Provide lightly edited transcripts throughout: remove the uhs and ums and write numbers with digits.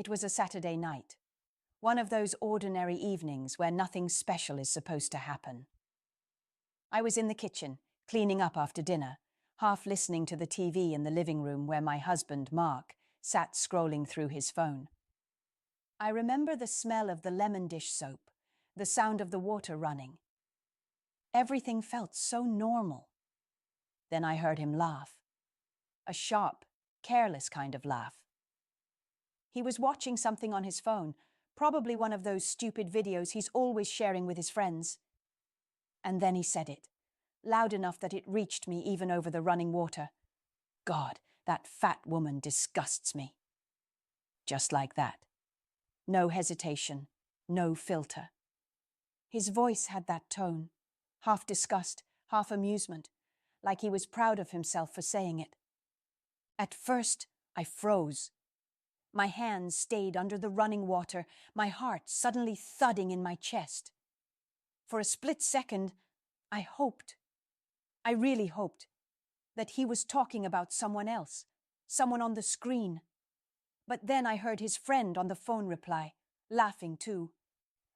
It was a Saturday night, one of those ordinary evenings where nothing special is supposed to happen. I was in the kitchen, cleaning up after dinner, half listening to the TV in the living room where my husband, Mark, sat scrolling through his phone. I remember the smell of the lemon dish soap, the sound of the water running. Everything felt so normal. Then I heard him laugh. A sharp, careless kind of laugh. He was watching something on his phone, probably one of those stupid videos he's always sharing with his friends. And then he said it, loud enough that it reached me even over the running water. God, that fat woman disgusts me. Just like that. No hesitation, no filter. His voice had that tone, half disgust, half amusement, like he was proud of himself for saying it. At first, I froze. My hands stayed under the running water, my heart suddenly thudding in my chest. For a split second, I really hoped, that he was talking about someone else, someone on the screen. But then I heard his friend on the phone reply, laughing too.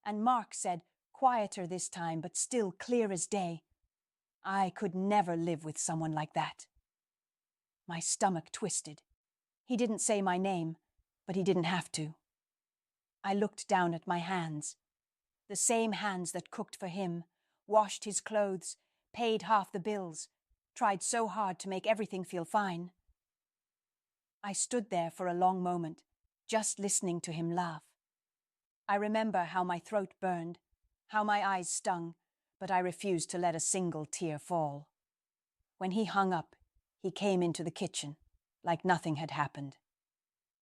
And Mark said, quieter this time, but still clear as day, I could never live with someone like that. My stomach twisted. He didn't say my name, but he didn't have to. I looked down at my hands. The same hands that cooked for him, washed his clothes, paid half the bills, tried so hard to make everything feel fine. I stood there for a long moment, just listening to him laugh. I remember how my throat burned, how my eyes stung, but I refused to let a single tear fall. When he hung up, he came into the kitchen, like nothing had happened.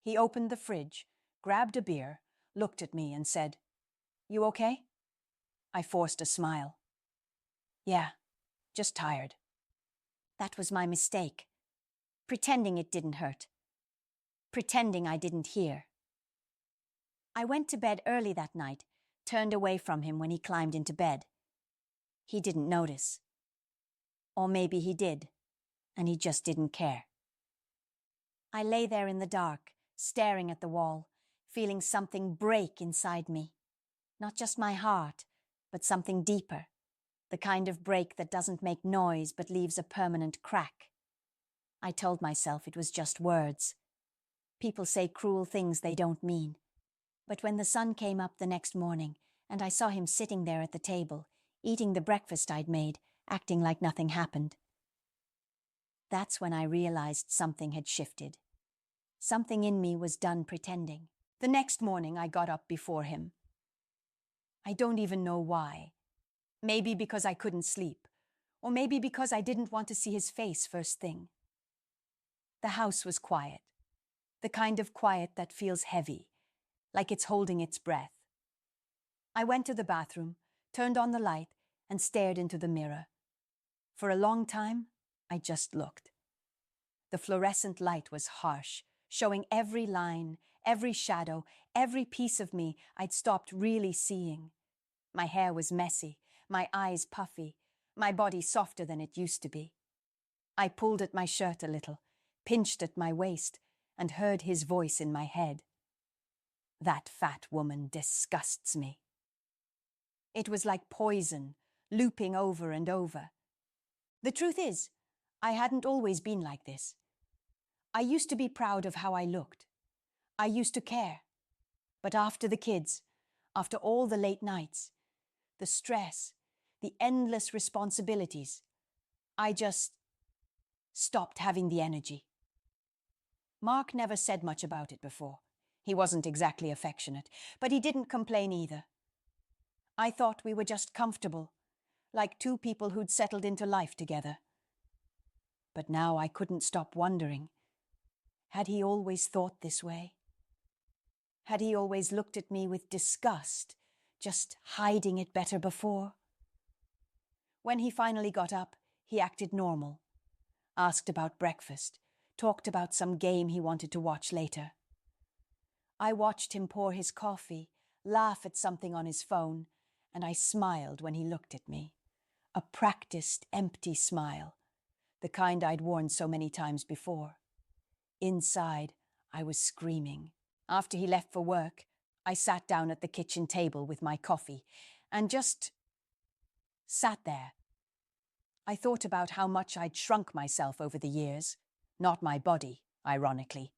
He opened the fridge, grabbed a beer, looked at me and said, "You okay?" I forced a smile. "Yeah, just tired." That was my mistake. Pretending it didn't hurt. Pretending I didn't hear. I went to bed early that night, turned away from him when he climbed into bed. He didn't notice. Or maybe he did, and he just didn't care. I lay there in the dark, staring at the wall, feeling something break inside me. Not just my heart, but something deeper. The kind of break that doesn't make noise but leaves a permanent crack. I told myself it was just words. People say cruel things they don't mean. But when the sun came up the next morning and I saw him sitting there at the table, eating the breakfast I'd made, acting like nothing happened, that's when I realized something had shifted. Something in me was done pretending. The next morning I got up before him. I don't even know why. Maybe because I couldn't sleep, or maybe because I didn't want to see his face first thing. The house was quiet, the kind of quiet that feels heavy, like it's holding its breath. I went to the bathroom, turned on the light, and stared into the mirror. For a long time, I just looked. The fluorescent light was harsh, showing every line, every shadow, every piece of me I'd stopped really seeing. My hair was messy, my eyes puffy, my body softer than it used to be. I pulled at my shirt a little, pinched at my waist, and heard his voice in my head. That fat woman disgusts me. It was like poison, looping over and over. The truth is, I hadn't always been like this. I used to be proud of how I looked. I used to care. But after the kids, after all the late nights, the stress, the endless responsibilities, I just stopped having the energy. Mark never said much about it before. He wasn't exactly affectionate, but he didn't complain either. I thought we were just comfortable, like two people who'd settled into life together. But now I couldn't stop wondering, had he always thought this way? Had he always looked at me with disgust, just hiding it better before? When he finally got up, he acted normal, asked about breakfast, talked about some game he wanted to watch later. I watched him pour his coffee, laugh at something on his phone, and I smiled when he looked at me. A practiced, empty smile, the kind I'd worn so many times before. Inside, I was screaming. After he left for work, I sat down at the kitchen table with my coffee and just sat there. I thought about how much I'd shrunk myself over the years. Not my body, ironically,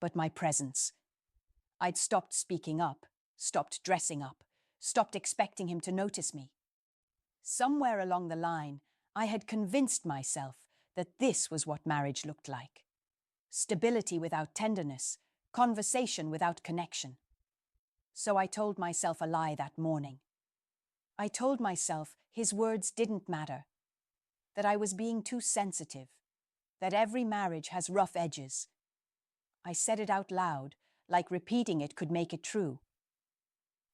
but my presence. I'd stopped speaking up, stopped dressing up, stopped expecting him to notice me. Somewhere along the line, I had convinced myself that this was what marriage looked like. Stability without tenderness, conversation without connection. So I told myself a lie that morning. I told myself his words didn't matter, that I was being too sensitive, that every marriage has rough edges. I said it out loud, like repeating it could make it true.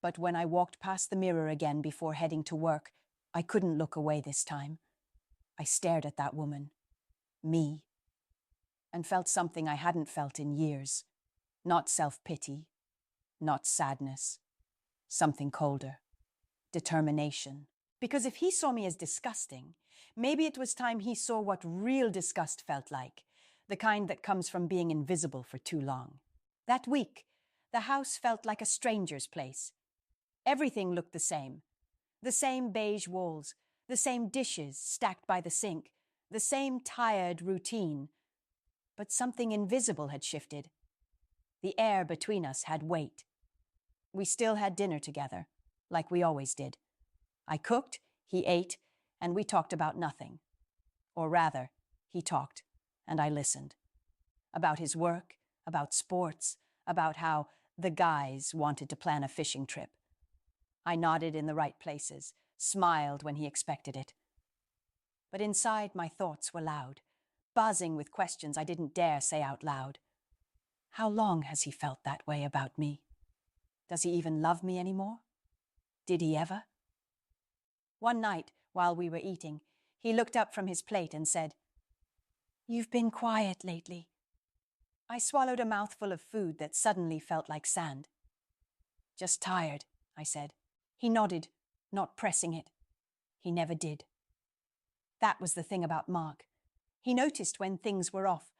But when I walked past the mirror again before heading to work, I couldn't look away this time. I stared at that woman, me, and felt something I hadn't felt in years. Not self-pity, not sadness, something colder, determination. Because if he saw me as disgusting, maybe it was time he saw what real disgust felt like, the kind that comes from being invisible for too long. That week, the house felt like a stranger's place. Everything looked the same beige walls, the same dishes stacked by the sink, the same tired routine. But something invisible had shifted. The air between us had weight. We still had dinner together, like we always did. I cooked, he ate, and we talked about nothing. Or rather, he talked, and I listened. About his work, about sports, about how the guys wanted to plan a fishing trip. I nodded in the right places, smiled when he expected it. But inside, my thoughts were loud, buzzing with questions I didn't dare say out loud. How long has he felt that way about me? Does he even love me anymore? Did he ever? One night, while we were eating, he looked up from his plate and said, "You've been quiet lately." I swallowed a mouthful of food that suddenly felt like sand. "Just tired," I said. He nodded, not pressing it. He never did. That was the thing about Mark. He noticed when things were off,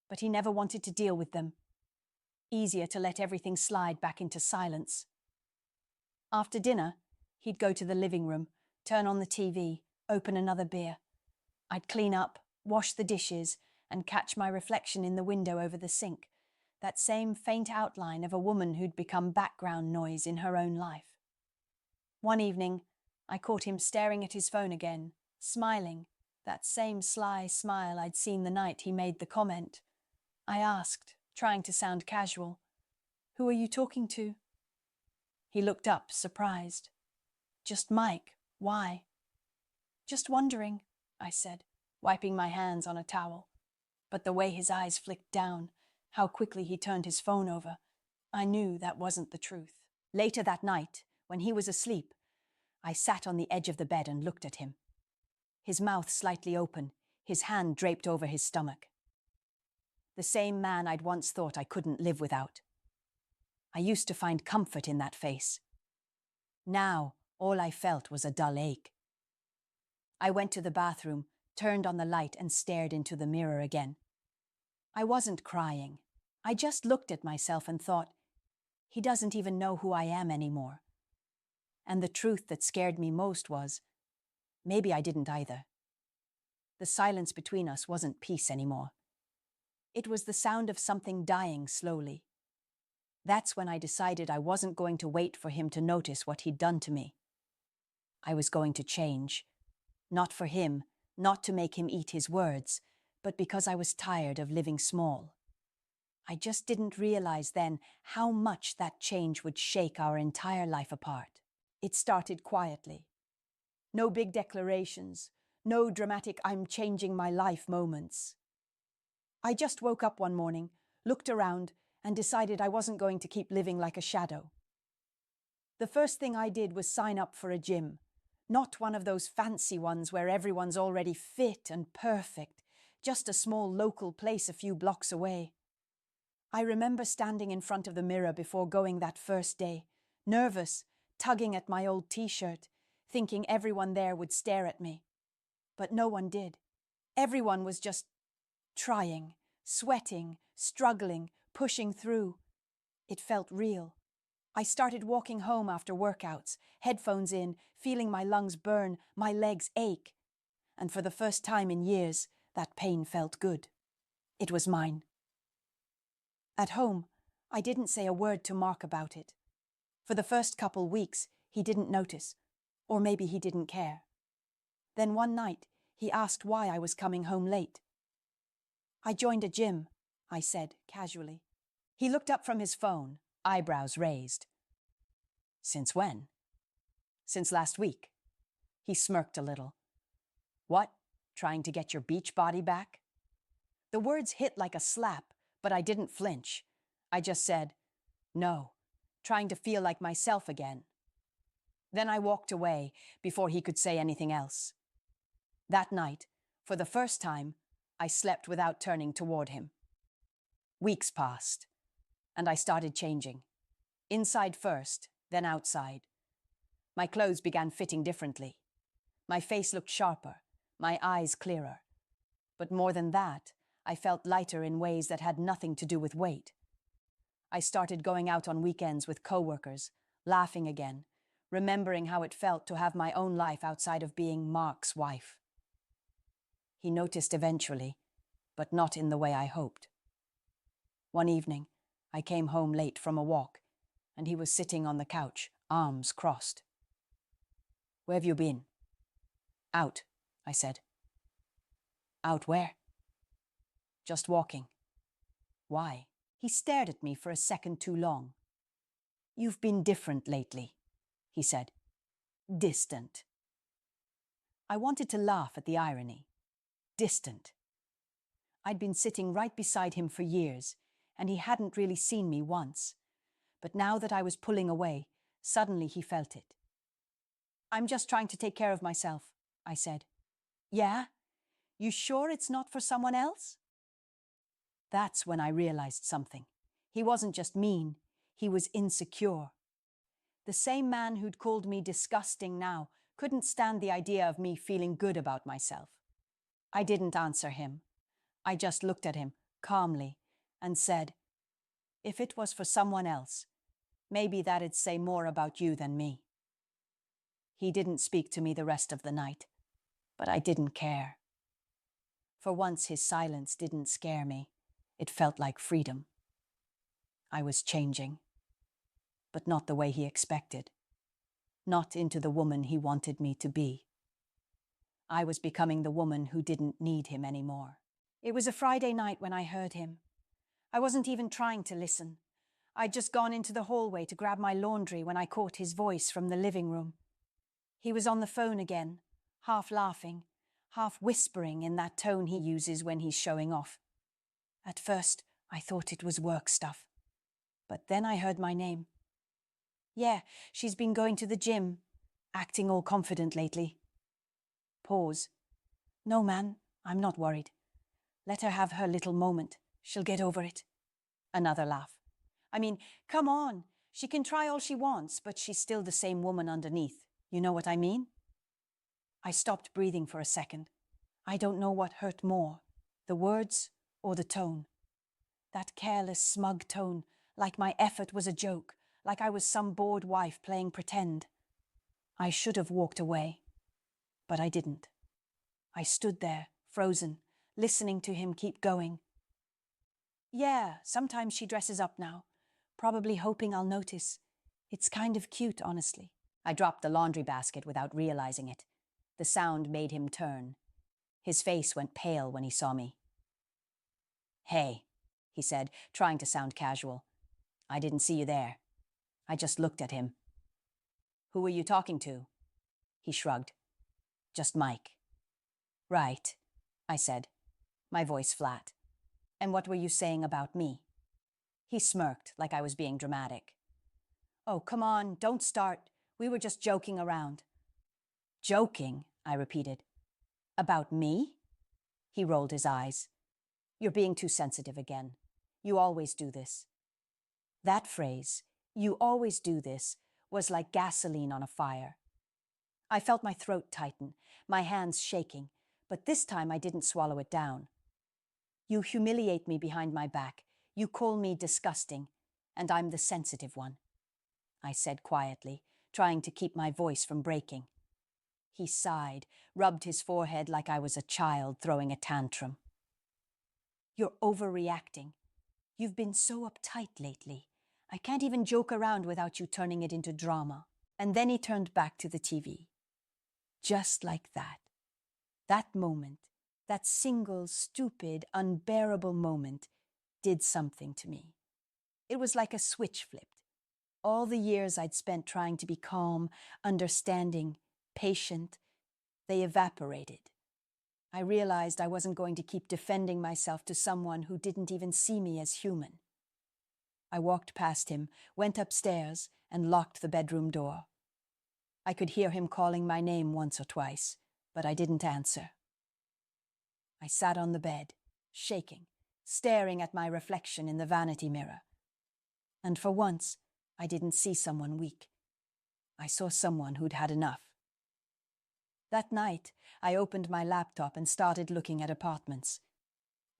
but he never wanted to deal with them. Easier to let everything slide back into silence. After dinner, he'd go to the living room, turn on the TV, open another beer. I'd clean up, wash the dishes, and catch my reflection in the window over the sink, that same faint outline of a woman who'd become background noise in her own life. One evening, I caught him staring at his phone again, smiling, that same sly smile I'd seen the night he made the comment. I asked, trying to sound casual, "Who are you talking to?" He looked up, surprised. "Just Mike. Why?" "Just wondering," I said, wiping my hands on a towel. But the way his eyes flicked down, how quickly he turned his phone over, I knew that wasn't the truth. Later that night, when he was asleep, I sat on the edge of the bed and looked at him. His mouth slightly open, his hand draped over his stomach. The same man I'd once thought I couldn't live without. I used to find comfort in that face. Now, all I felt was a dull ache. I went to the bathroom, turned on the light, and stared into the mirror again. I wasn't crying. I just looked at myself and thought, he doesn't even know who I am anymore. And the truth that scared me most was, maybe I didn't either. The silence between us wasn't peace anymore. It was the sound of something dying slowly. That's when I decided I wasn't going to wait for him to notice what he'd done to me. I was going to change. Not for him, not to make him eat his words, but because I was tired of living small. I just didn't realize then how much that change would shake our entire life apart. It started quietly. No big declarations, no dramatic "I'm changing my life" moments. I just woke up one morning, looked around, and decided I wasn't going to keep living like a shadow. The first thing I did was sign up for a gym. Not one of those fancy ones where everyone's already fit and perfect, just a small local place a few blocks away. I remember standing in front of the mirror before going that first day, nervous, tugging at my old t-shirt, thinking everyone there would stare at me. But no one did. Everyone was just trying, sweating, struggling, pushing through. It felt real. I started walking home after workouts, headphones in, feeling my lungs burn, my legs ache. And for the first time in years, that pain felt good. It was mine. At home, I didn't say a word to Mark about it. For the first couple weeks, he didn't notice, or maybe he didn't care. Then one night, he asked why I was coming home late. I joined a gym, I said casually. He looked up from his phone, eyebrows raised. Since when? Since last week. He smirked a little. What? Trying to get your beach body back? The words hit like a slap, but I didn't flinch. I just said, no, trying to feel like myself again. Then I walked away before he could say anything else. That night, for the first time, I slept without turning toward him. Weeks passed, and I started changing. Inside first, then outside. My clothes began fitting differently. My face looked sharper, my eyes clearer. But more than that, I felt lighter in ways that had nothing to do with weight. I started going out on weekends with coworkers, laughing again, remembering how it felt to have my own life outside of being Mark's wife. He noticed eventually, but not in the way I hoped. One evening, I came home late from a walk, and he was sitting on the couch, arms crossed. Where have you been? Out, I said. Out where? Just walking. Why? He stared at me for a second too long. You've been different lately, he said. Distant. I wanted to laugh at the irony. Distant. I'd been sitting right beside him for years, and he hadn't really seen me once. But now that I was pulling away, suddenly he felt it. I'm just trying to take care of myself, I said. Yeah? You sure it's not for someone else? That's when I realized something. He wasn't just mean, he was insecure. The same man who'd called me disgusting now couldn't stand the idea of me feeling good about myself. I didn't answer him. I just looked at him calmly and said, if it was for someone else, maybe that'd say more about you than me. He didn't speak to me the rest of the night, but I didn't care. For once, his silence didn't scare me. It felt like freedom. I was changing, but not the way he expected. Not into the woman he wanted me to be. I was becoming the woman who didn't need him anymore. It was a Friday night when I heard him. I wasn't even trying to listen. I'd just gone into the hallway to grab my laundry when I caught his voice from the living room. He was on the phone again, half laughing, half whispering in that tone he uses when he's showing off. At first, I thought it was work stuff. But then I heard my name. Yeah, she's been going to the gym, acting all confident lately. Pause. No, man, I'm not worried. Let her have her little moment. She'll get over it. Another laugh. I mean, come on. She can try all she wants, but she's still the same woman underneath. You know what I mean? I stopped breathing for a second. I don't know what hurt more, the words or the tone. That careless, smug tone, like my effort was a joke, like I was some bored wife playing pretend. I should have walked away, but I didn't. I stood there, frozen, listening to him keep going. Yeah, sometimes she dresses up now, probably hoping I'll notice. It's kind of cute, honestly. I dropped the laundry basket without realizing it. The sound made him turn. His face went pale when he saw me. Hey, he said, trying to sound casual. I didn't see you there. I just looked at him. Who were you talking to? He shrugged. Just Mike. Right, I said, my voice flat. And what were you saying about me? He smirked like I was being dramatic. Oh, come on, don't start. We were just joking around. Joking, I repeated. About me? He rolled his eyes. You're being too sensitive again. You always do this. That phrase, you always do this, was like gasoline on a fire. I felt my throat tighten, my hands shaking, but this time I didn't swallow it down. You humiliate me behind my back. You call me disgusting. and I'm the sensitive one," I said quietly, trying to keep my voice from breaking. He sighed, rubbed his forehead like I was a child throwing a tantrum. "You're overreacting. You've been so uptight lately. I can't even joke around without you turning it into drama." And then he turned back to the TV. Just like that. That moment, that single, stupid, unbearable moment, did something to me. It was like a switch flipped. All the years I'd spent trying to be calm, understanding, patient, they evaporated. I realized I wasn't going to keep defending myself to someone who didn't even see me as human. I walked past him, went upstairs, and locked the bedroom door. I could hear him calling my name once or twice, but I didn't answer. I sat on the bed, shaking, staring at my reflection in the vanity mirror. And for once, I didn't see someone weak. I saw someone who'd had enough. That night, I opened my laptop and started looking at apartments.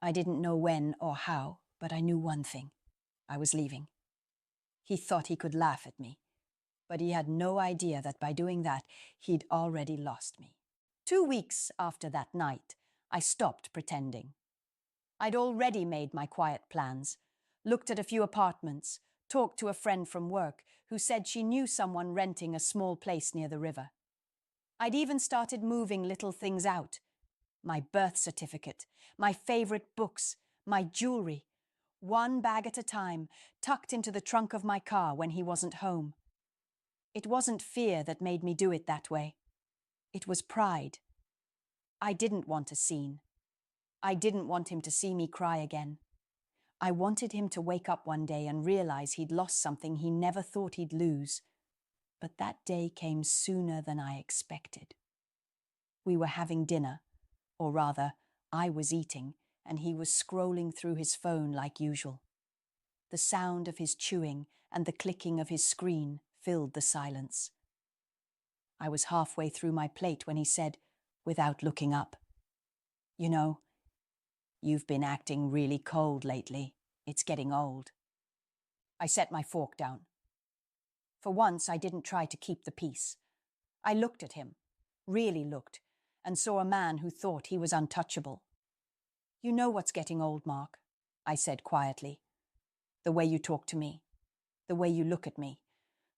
I didn't know when or how, but I knew one thing. I was leaving. He thought he could laugh at me, but he had no idea that by doing that, he'd already lost me. 2 weeks after that night, I stopped pretending. I'd already made my quiet plans, looked at a few apartments, talked to a friend from work who said she knew someone renting a small place near the river. I'd even started moving little things out. My birth certificate, my favorite books, my jewelry, one bag at a time, tucked into the trunk of my car when he wasn't home. It wasn't fear that made me do it that way. It was pride. I didn't want a scene. I didn't want him to see me cry again. I wanted him to wake up one day and realize he'd lost something he never thought he'd lose. But that day came sooner than I expected. We were having dinner, or rather, I was eating, and he was scrolling through his phone like usual. The sound of his chewing and the clicking of his screen filled the silence. I was halfway through my plate when he said, without looking up, "You know, you've been acting really cold lately. It's getting old." I set my fork down. For once, I didn't try to keep the peace. I looked at him, really looked, and saw a man who thought he was untouchable. "You know what's getting old, Mark," I said quietly. "The way you talk to me, the way you look at me,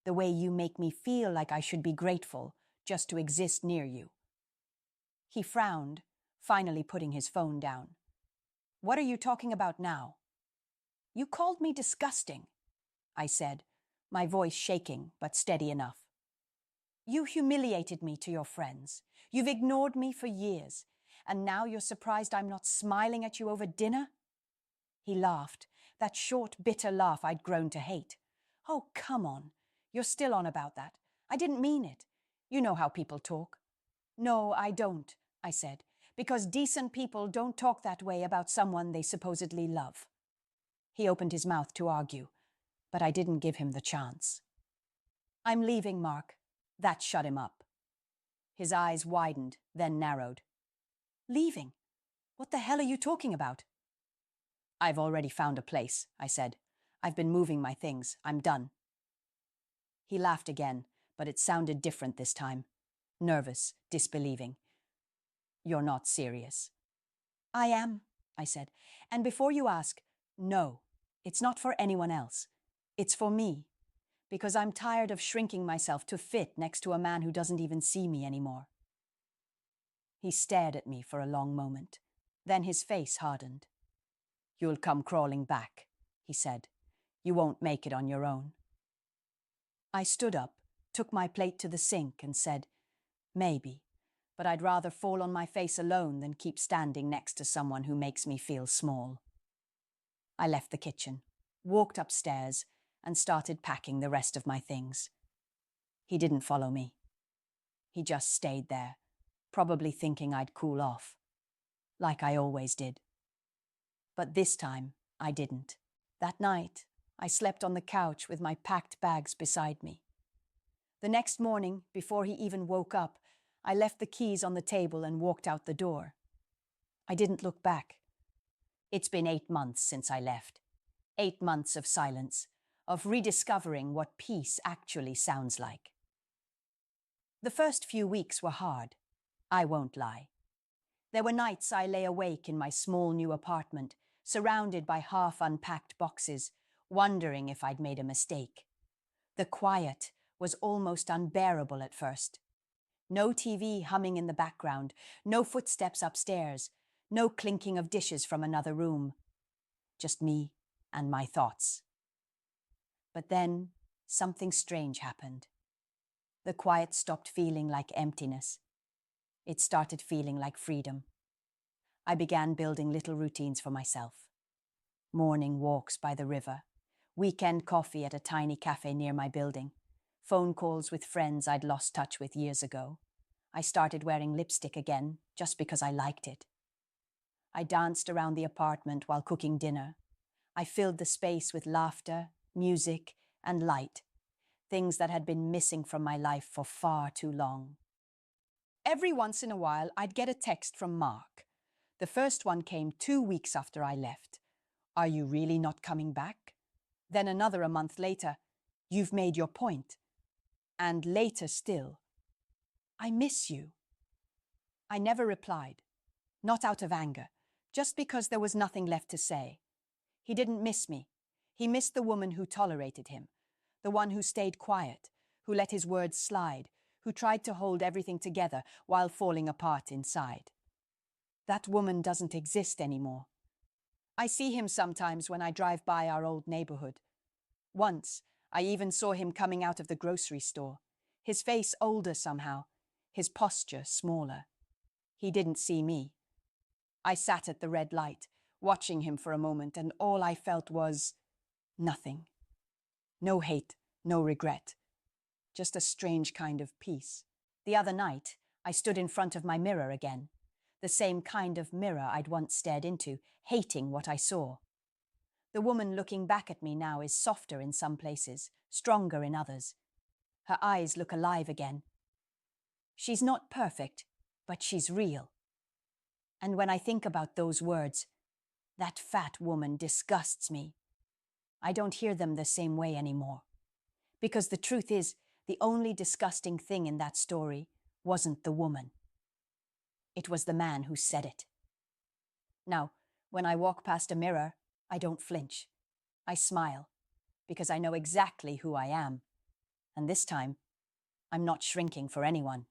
the way you make me feel like I should be grateful just to exist near you." He frowned, finally putting his phone down. "What are you talking about now?" "You called me disgusting," I said, my voice shaking but steady enough. "You humiliated me to your friends. You've ignored me for years, and now you're surprised I'm not smiling at you over dinner?" He laughed, that short, bitter laugh I'd grown to hate. "Oh, come on. You're still on about that. I didn't mean it. You know how people talk." "No, I don't," I said, "because decent people don't talk that way about someone they supposedly love." He opened his mouth to argue, but I didn't give him the chance. "I'm leaving, Mark." That shut him up. His eyes widened, then narrowed. "Leaving? What the hell are you talking about?" "I've already found a place," I said. "I've been moving my things. I'm done." He laughed again, but it sounded different this time. Nervous, disbelieving. "You're not serious." "I am," I said. "And before you ask, no, it's not for anyone else. It's for me. Because I'm tired of shrinking myself to fit next to a man who doesn't even see me anymore." He stared at me for a long moment. Then his face hardened. "You'll come crawling back," he said. "You won't make it on your own." I stood up, took my plate to the sink and said, "Maybe, but I'd rather fall on my face alone than keep standing next to someone who makes me feel small." I left the kitchen, walked upstairs, and started packing the rest of my things. He didn't follow me. He just stayed there, probably thinking I'd cool off, like I always did. But this time, I didn't. That night, I slept on the couch with my packed bags beside me. The next morning, before he even woke up, I left the keys on the table and walked out the door. I didn't look back. It's been 8 months since I left. 8 months of silence, of rediscovering what peace actually sounds like. The first few weeks were hard, I won't lie. There were nights I lay awake in my small new apartment, surrounded by half-unpacked boxes, wondering if I'd made a mistake. The quiet was almost unbearable at first. No TV humming in the background, no footsteps upstairs, no clinking of dishes from another room. Just me and my thoughts. But then something strange happened. The quiet stopped feeling like emptiness. It started feeling like freedom. I began building little routines for myself. Morning walks by the river, weekend coffee at a tiny cafe near my building, phone calls with friends I'd lost touch with years ago. I started wearing lipstick again just because I liked it. I danced around the apartment while cooking dinner. I filled the space with laughter, music, and light, things that had been missing from my life for far too long. Every once in a while, I'd get a text from Mark. The first one came 2 weeks after I left. Are you really not coming back? Then another a month later, you've made your point. And later still, I miss you. I never replied, not out of anger, just because there was nothing left to say. He didn't miss me. He missed the woman who tolerated him, the one who stayed quiet, who let his words slide, who tried to hold everything together while falling apart inside. That woman doesn't exist anymore. I see him sometimes when I drive by our old neighborhood. Once, I even saw him coming out of the grocery store, his face older somehow, his posture smaller. He didn't see me. I sat at the red light, watching him for a moment, and all I felt was nothing. No hate, no regret. Just a strange kind of peace. The other night, I stood in front of my mirror again. The same kind of mirror I'd once stared into, hating what I saw. The woman looking back at me now is softer in some places, stronger in others. Her eyes look alive again. She's not perfect, but she's real. And when I think about those words, that fat woman disgusts me. I don't hear them the same way anymore. Because the truth is, the only disgusting thing in that story wasn't the woman. It was the man who said it. Now, when I walk past a mirror, I don't flinch. I smile, because I know exactly who I am. And this time, I'm not shrinking for anyone.